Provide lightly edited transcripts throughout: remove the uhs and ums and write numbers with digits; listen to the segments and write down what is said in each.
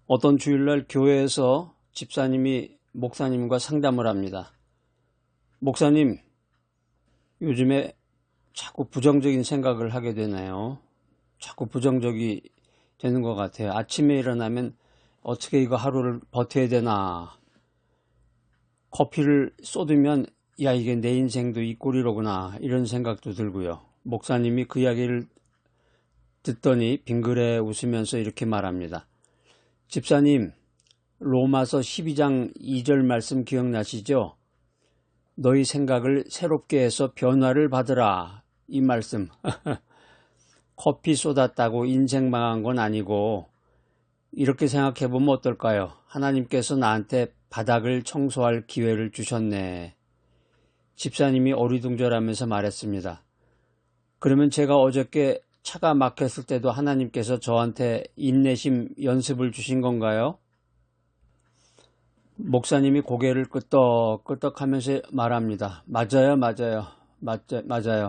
어떤 주일날 교회에서 집사님이 목사님과 상담을 합니다. 목사님, 요즘에 자꾸 부정적인 생각을 하게 되나요? 자꾸 부정적이 되는 것 같아요. 아침에 일어나면 어떻게 이거 하루를 버텨야 되나. 커피를 쏟으면 야, 이게 내 인생도 이 꼴이로구나, 이런 생각도 들고요. 목사님이 그 이야기를 듣더니 빙그레 웃으면서 이렇게 말합니다. 집사님, 로마서 12장 2절 말씀 기억나시죠? 너희 생각을 새롭게 해서 변화를 받으라. 이 말씀. 커피 쏟았다고 인생 망한 건 아니고, 이렇게 생각해 보면 어떨까요? 하나님께서 나한테 바닥을 청소할 기회를 주셨네. 집사님이 어리둥절하면서 말했습니다. 그러면 제가 어저께 차가 막혔을 때도 하나님께서 저한테 인내심 연습을 주신 건가요? 목사님이 고개를 끄덕끄덕 하면서 말합니다. 맞아요.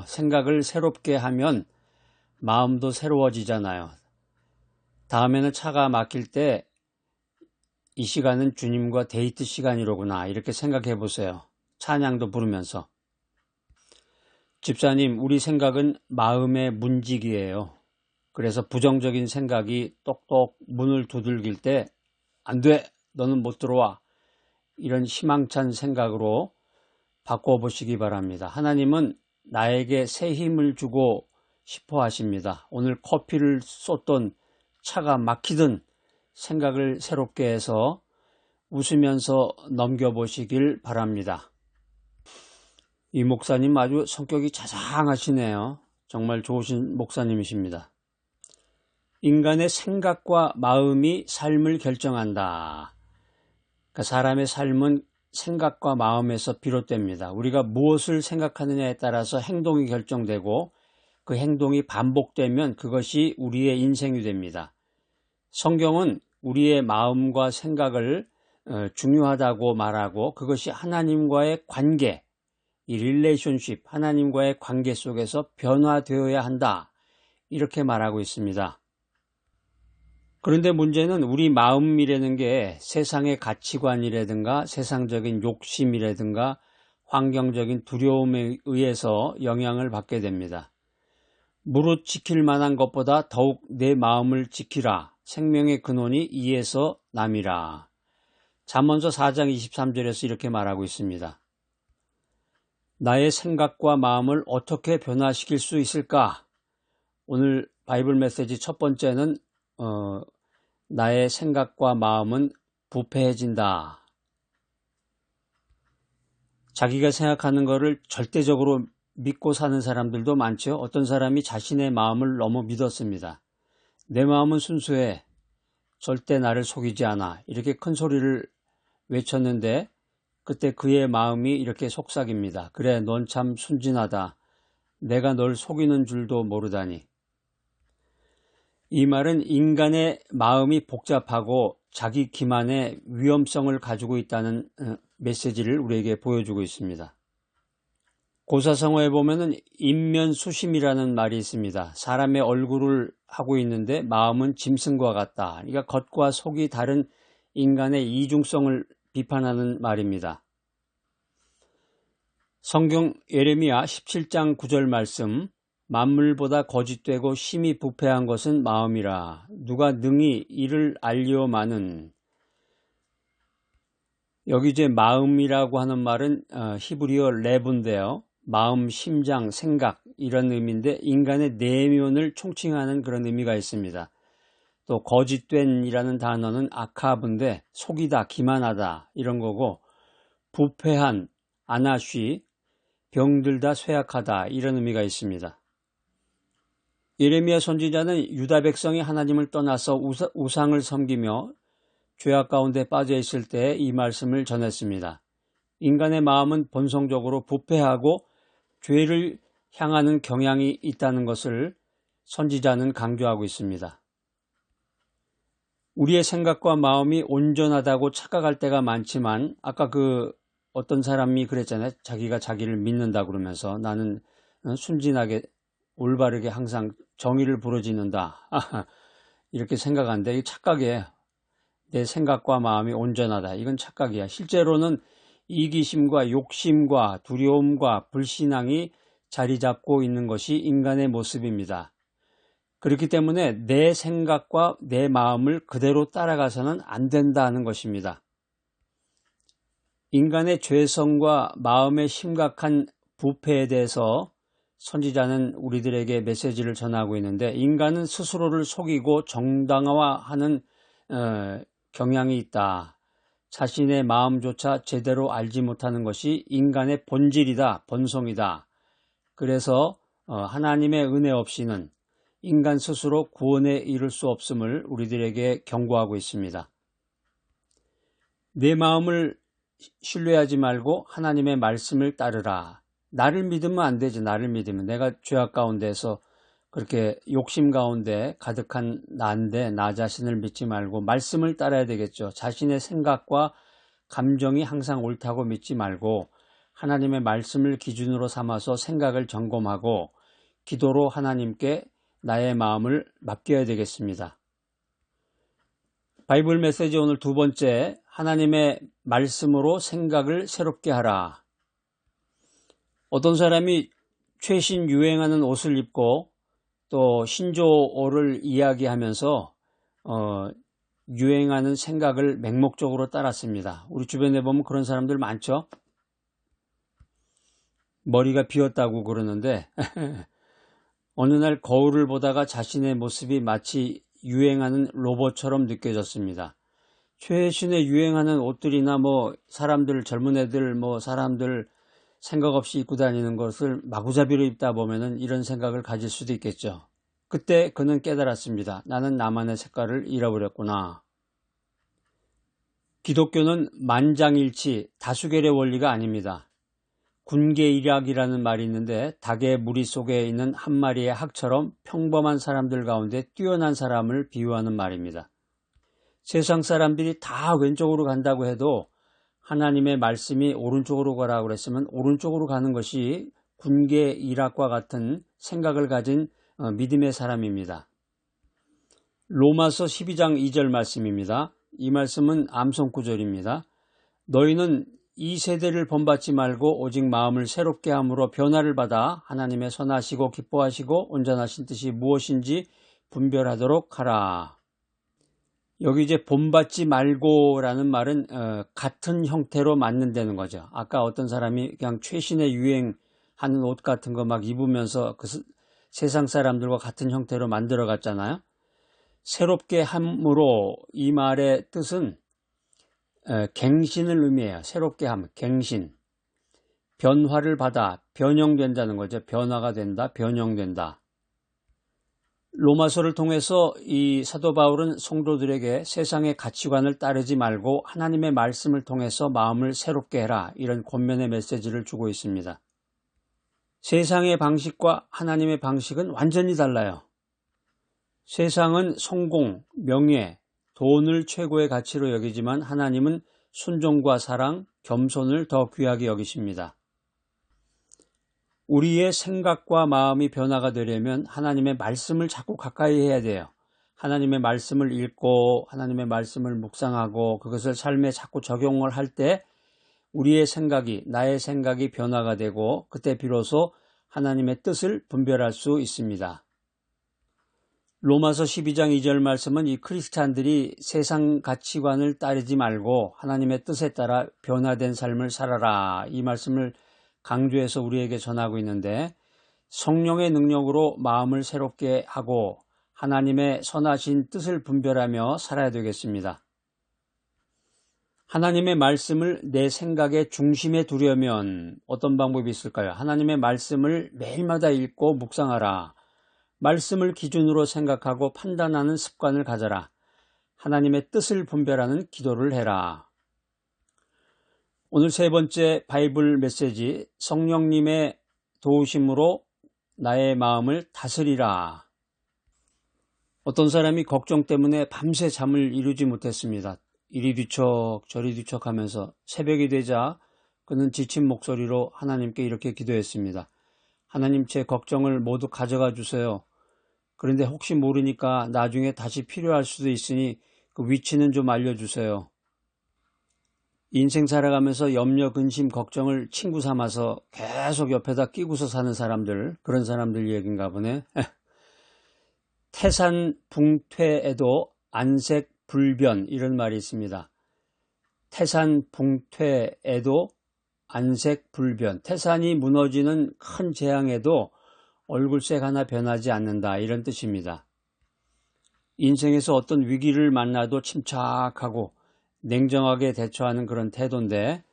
생각을 새롭게 하면 마음도 새로워지잖아요. 다음에는 차가 막힐 때 이 시간은 주님과 데이트 시간이로구나, 이렇게 생각해 보세요. 찬양도 부르면서. 집사님, 우리 생각은 마음의 문지기예요. 그래서 부정적인 생각이 똑똑 문을 두들길 때 안 돼! 너는 못 들어와! 이런 희망찬 생각으로 바꿔보시기 바랍니다. 하나님은 나에게 새 힘을 주고 싶어 하십니다. 오늘 커피를 쏟던 차가 막히든 생각을 새롭게 해서 웃으면서 넘겨보시길 바랍니다. 이 목사님 아주 성격이 자상하시네요. 정말 좋으신 목사님이십니다. 인간의 생각과 마음이 삶을 결정한다. 그러니까 사람의 삶은 생각과 마음에서 비롯됩니다. 우리가 무엇을 생각하느냐에 따라서 행동이 결정되고 그 행동이 반복되면 그것이 우리의 인생이 됩니다. 성경은 우리의 마음과 생각을 중요하다고 말하고 그것이 하나님과의 관계, 이 릴레이션십, 하나님과의 관계 속에서 변화되어야 한다, 이렇게 말하고 있습니다. 그런데 문제는 우리 마음이라는 게 세상의 가치관이라든가 세상적인 욕심이라든가 환경적인 두려움에 의해서 영향을 받게 됩니다. 무릇 지킬 만한 것보다 더욱 내 마음을 지키라. 생명의 근원이 이에서 남이라. 잠언서 4장 23절에서 이렇게 말하고 있습니다. 나의 생각과 마음을 어떻게 변화시킬 수 있을까? 오늘 바이블 메시지 첫 번째는 나의 생각과 마음은 부패해진다. 자기가 생각하는 것을 절대적으로 믿고 사는 사람들도 많죠. 어떤 사람이 자신의 마음을 너무 믿었습니다. 내 마음은 순수해. 절대 나를 속이지 않아. 이렇게 큰 소리를 외쳤는데 그때 그의 마음이 이렇게 속삭입니다. 그래, 넌 참 순진하다. 내가 널 속이는 줄도 모르다니. 이 말은 인간의 마음이 복잡하고 자기 기만의 위험성을 가지고 있다는 메시지를 우리에게 보여주고 있습니다. 고사성어에 보면은 인면수심이라는 말이 있습니다. 사람의 얼굴을 하고 있는데 마음은 짐승과 같다. 그러니까 겉과 속이 다른 인간의 이중성을 비판하는 말입니다. 성경 예레미야 17장 9절 말씀, 만물보다 거짓되고 심히 부패한 것은 마음이라. 누가 능히 이를 알리오마는. 여기 이제 마음이라고 하는 말은 히브리어 레브인데요. 마음, 심장, 생각, 이런 의미인데 인간의 내면을 총칭하는 그런 의미가 있습니다. 또 거짓된 이라는 단어는 아카브인데 속이다, 기만하다, 이런 거고, 부패한, 아나쉬, 병들다, 쇠약하다, 이런 의미가 있습니다. 예레미야 선지자는 유다 백성이 하나님을 떠나서 우상을 섬기며 죄악 가운데 빠져 있을 때 이 말씀을 전했습니다. 인간의 마음은 본성적으로 부패하고 죄를 향하는 경향이 있다는 것을 선지자는 강조하고 있습니다. 우리의 생각과 마음이 온전하다고 착각할 때가 많지만 아까 어떤 사람이 그랬잖아요. 자기가 자기를 믿는다 그러면서 나는 순진하게 올바르게 항상 정의를 부르짖는다. 이렇게 생각하는데 이 착각이에요. 내 생각과 마음이 온전하다. 이건 착각이야. 실제로는 이기심과 욕심과 두려움과 불신앙이 자리 잡고 있는 것이 인간의 모습입니다. 그렇기 때문에 내 생각과 내 마음을 그대로 따라가서는 안 된다는 것입니다. 인간의 죄성과 마음의 심각한 부패에 대해서 선지자는 우리들에게 메시지를 전하고 있는데, 인간은 스스로를 속이고 정당화하는 경향이 있다. 자신의 마음조차 제대로 알지 못하는 것이 인간의 본질이다, 본성이다. 그래서 하나님의 은혜 없이는 인간 스스로 구원에 이를 수 없음을 우리들에게 경고하고 있습니다. 내 마음을 신뢰하지 말고 하나님의 말씀을 따르라. 나를 믿으면 안 되지. 나를 믿으면 내가 죄악 가운데서 그렇게 욕심 가운데 가득한 나인데 나 자신을 믿지 말고 말씀을 따라야 되겠죠. 자신의 생각과 감정이 항상 옳다고 믿지 말고 하나님의 말씀을 기준으로 삼아서 생각을 점검하고 기도로 하나님께 나의 마음을 맡겨야 되겠습니다. 바이블 메시지 오늘 두 번째, 하나님의 말씀으로 생각을 새롭게 하라. 어떤 사람이 최신 유행하는 옷을 입고 또 신조어를 이야기하면서 유행하는 생각을 맹목적으로 따랐습니다. 우리 주변에 보면 그런 사람들 많죠? 머리가 비었다고 그러는데 어느 날 거울을 보다가 자신의 모습이 마치 유행하는 로봇처럼 느껴졌습니다. 최신에 유행하는 옷들이나 사람들, 젊은 애들, 사람들 생각 없이 입고 다니는 것을 마구잡이로 입다 보면은 이런 생각을 가질 수도 있겠죠. 그때 그는 깨달았습니다. 나는 나만의 색깔을 잃어버렸구나. 기독교는 만장일치, 다수결의 원리가 아닙니다. 군계일학이라는 말이 있는데 닭의 무리 속에 있는 한 마리의 학처럼 평범한 사람들 가운데 뛰어난 사람을 비유하는 말입니다. 세상 사람들이 다 왼쪽으로 간다고 해도 하나님의 말씀이 오른쪽으로 가라고 그랬으면 오른쪽으로 가는 것이 군계일학과 같은 생각을 가진 믿음의 사람입니다. 로마서 12장 2절 말씀입니다. 이 말씀은 암송 구절입니다. 너희는 이 세대를 본받지 말고 오직 마음을 새롭게 함으로 변화를 받아 하나님의 선하시고 기뻐하시고 온전하신 뜻이 무엇인지 분별하도록 하라. 여기 이제 본받지 말고라는 말은 같은 형태로 만든다는 거죠. 아까 어떤 사람이 그냥 최신의 유행하는 옷 같은 거 막 입으면서 그 세상 사람들과 같은 형태로 만들어 갔잖아요. 새롭게 함으로 이 말의 뜻은 갱신을 의미해요. 새롭게 함, 갱신. 변화를 받아, 변형된다는 거죠. 변화가 된다, 변형된다. 로마서를 통해서 이 사도 바울은 성도들에게 세상의 가치관을 따르지 말고 하나님의 말씀을 통해서 마음을 새롭게 해라. 이런 권면의 메시지를 주고 있습니다. 세상의 방식과 하나님의 방식은 완전히 달라요. 세상은 성공, 명예, 돈을 최고의 가치로 여기지만 하나님은 순종과 사랑, 겸손을 더 귀하게 여기십니다. 우리의 생각과 마음이 변화가 되려면 하나님의 말씀을 자꾸 가까이 해야 돼요. 하나님의 말씀을 읽고 하나님의 말씀을 묵상하고 그것을 삶에 자꾸 적용을 할 때 우리의 생각이, 나의 생각이 변화가 되고 그때 비로소 하나님의 뜻을 분별할 수 있습니다. 로마서 12장 2절 말씀은 이 크리스찬들이 세상 가치관을 따르지 말고 하나님의 뜻에 따라 변화된 삶을 살아라. 이 말씀을 강조해서 우리에게 전하고 있는데 성령의 능력으로 마음을 새롭게 하고 하나님의 선하신 뜻을 분별하며 살아야 되겠습니다. 하나님의 말씀을 내 생각의 중심에 두려면 어떤 방법이 있을까요? 하나님의 말씀을 매일마다 읽고 묵상하라. 말씀을 기준으로 생각하고 판단하는 습관을 가져라. 하나님의 뜻을 분별하는 기도를 해라. 오늘 세 번째 바이블 메시지, 성령님의 도우심으로 나의 마음을 다스리라. 어떤 사람이 걱정 때문에 밤새 잠을 이루지 못했습니다. 이리 뒤척 저리 뒤척 하면서 새벽이 되자 그는 지친 목소리로 하나님께 이렇게 기도했습니다. 하나님, 제 걱정을 모두 가져가 주세요. 그런데 혹시 모르니까 나중에 다시 필요할 수도 있으니 그 위치는 좀 알려주세요. 인생 살아가면서 염려, 근심, 걱정을 친구 삼아서 계속 옆에다 끼고서 사는 사람들, 그런 사람들 얘기인가 보네. 태산붕퇴에도 안색불변, 이런 말이 있습니다. 태산붕퇴에도 안색불변, 태산이 무너지는 큰 재앙에도 얼굴색 하나 변하지 않는다, 이런 뜻입니다. 인생에서 어떤 위기를 만나도 침착하고 냉정하게 대처하는 그런 태도인데,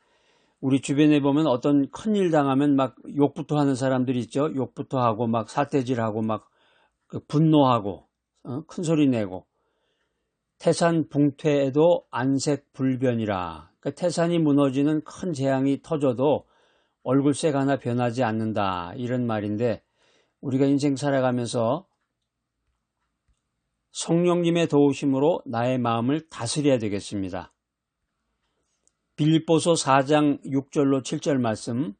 우리 주변에 보면 어떤 큰일 당하면 막 욕부터 하는 사람들이 있죠. 욕부터 하고 막 사태질하고 막 분노하고 큰 소리 내고. 태산붕퇴에도 안색불변이라. 그러니까 태산이 무너지는 큰 재앙이 터져도 얼굴색 하나 변하지 않는다, 이런 말인데, 우리가 인생 살아가면서 성령님의 도우심으로 나의 마음을 다스려야 되겠습니다. 빌립보서 4장 6절로 7절 말씀,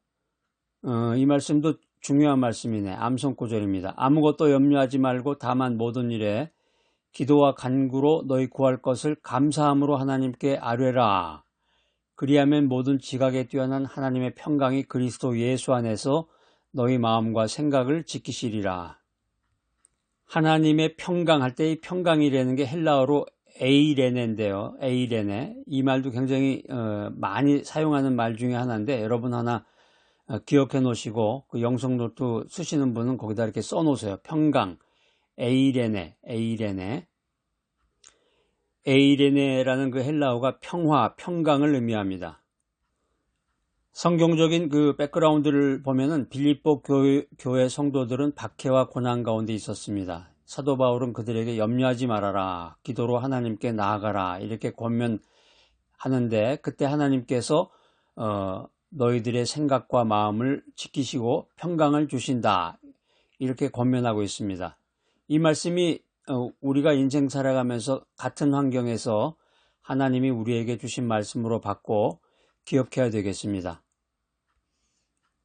이 말씀도 중요한 말씀이네. 암송구절입니다. 아무것도 염려하지 말고 다만 모든 일에 기도와 간구로 너희 구할 것을 감사함으로 하나님께 아뢰라. 그리하면 모든 지각에 뛰어난 하나님의 평강이 그리스도 예수 안에서 너희 마음과 생각을 지키시리라. 하나님의 평강 할 때 이 평강이라는 게 헬라어로 에이레네인데요. 에이레네. 이 말도 굉장히 많이 사용하는 말 중에 하나인데, 여러분 하나 기억해 놓으시고 그 영성노트 쓰시는 분은 거기다 이렇게 써 놓으세요. 평강, 에이레네, 에이레네. 에이레네라는 그 헬라어가 평화, 평강을 의미합니다. 성경적인 그 백그라운드를 보면은 빌립보 교회 성도들은 박해와 고난 가운데 있었습니다. 사도 바울은 그들에게 염려하지 말아라, 기도로 하나님께 나아가라, 이렇게 권면하는데, 그때 하나님께서 너희들의 생각과 마음을 지키시고 평강을 주신다, 이렇게 권면하고 있습니다. 이 말씀이 우리가 인생 살아가면서 같은 환경에서 하나님이 우리에게 주신 말씀으로 받고 기억해야 되겠습니다.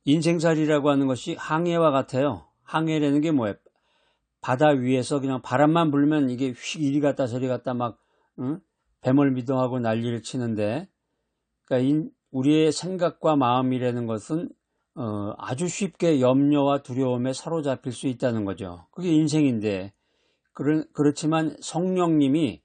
인생살이라고 하는 것이 항해와 같아요. 항해라는 게 뭐예요? 바다 위에서 그냥 바람만 불면 이게 휙 이리 갔다 저리 갔다 막 배멀미동하고 난리를 치는데, 그러니까 우리의 생각과 마음이라는 것은 아주 쉽게 염려와 두려움에 사로잡힐 수 있다는 거죠. 그게 인생인데, 그렇지만 성령님이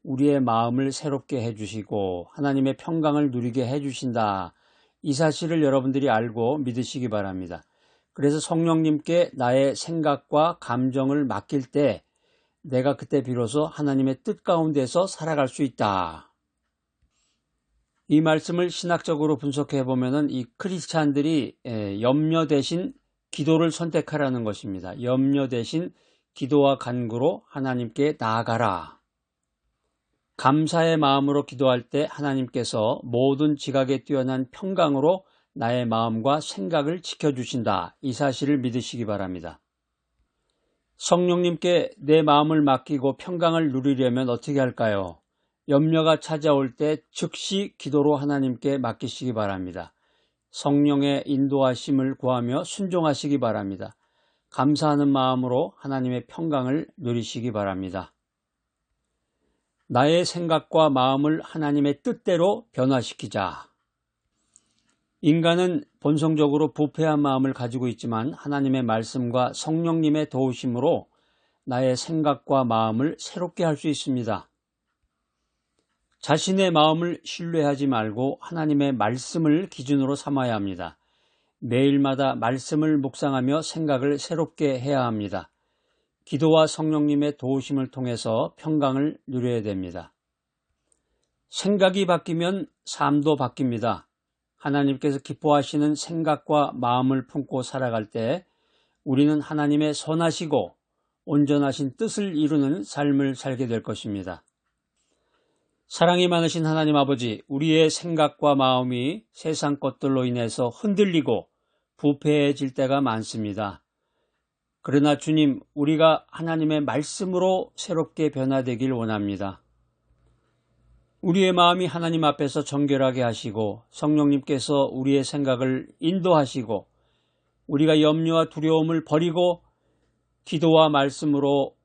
우리의 마음을 새롭게 해주시고 하나님의 평강을 누리게 해주신다, 이 사실을 여러분들이 알고 믿으시기 바랍니다. 그래서 성령님께 나의 생각과 감정을 맡길 때 내가 그때 비로소 하나님의 뜻 가운데서 살아갈 수 있다. 이 말씀을 신학적으로 분석해 보면은 이 크리스찬들이 염려 대신 기도를 선택하라는 것입니다. 염려 대신 기도와 간구로 하나님께 나아가라. 감사의 마음으로 기도할 때 하나님께서 모든 지각에 뛰어난 평강으로 나의 마음과 생각을 지켜주신다, 이 사실을 믿으시기 바랍니다. 성령님께 내 마음을 맡기고 평강을 누리려면 어떻게 할까요? 염려가 찾아올 때 즉시 기도로 하나님께 맡기시기 바랍니다. 성령의 인도하심을 구하며 순종하시기 바랍니다. 감사하는 마음으로 하나님의 평강을 누리시기 바랍니다. 나의 생각과 마음을 하나님의 뜻대로 변화시키자. 인간은 본성적으로 부패한 마음을 가지고 있지만 하나님의 말씀과 성령님의 도우심으로 나의 생각과 마음을 새롭게 할 수 있습니다. 자신의 마음을 신뢰하지 말고 하나님의 말씀을 기준으로 삼아야 합니다. 매일마다 말씀을 묵상하며 생각을 새롭게 해야 합니다. 기도와 성령님의 도우심을 통해서 평강을 누려야 됩니다. 생각이 바뀌면 삶도 바뀝니다. 하나님께서 기뻐하시는 생각과 마음을 품고 살아갈 때 우리는 하나님의 선하시고 온전하신 뜻을 이루는 삶을 살게 될 것입니다. 사랑이 많으신 하나님 아버지, 우리의 생각과 마음이 세상 것들로 인해서 흔들리고 부패해질 때가 많습니다. 그러나 주님, 우리가 하나님의 말씀으로 새롭게 변화되길 원합니다. 우리의 마음이 하나님 앞에서 정결하게 하시고 성령님께서 우리의 생각을 인도하시고 우리가 염려와 두려움을 버리고 기도와 말씀으로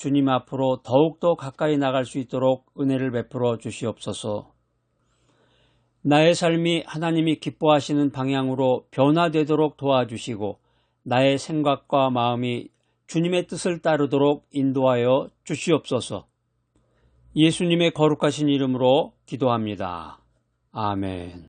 주님 앞으로 더욱더 가까이 나갈 수 있도록 은혜를 베풀어 주시옵소서. 나의 삶이 하나님이 기뻐하시는 방향으로 변화되도록 도와주시고 나의 생각과 마음이 주님의 뜻을 따르도록 인도하여 주시옵소서. 예수님의 거룩하신 이름으로 기도합니다. 아멘.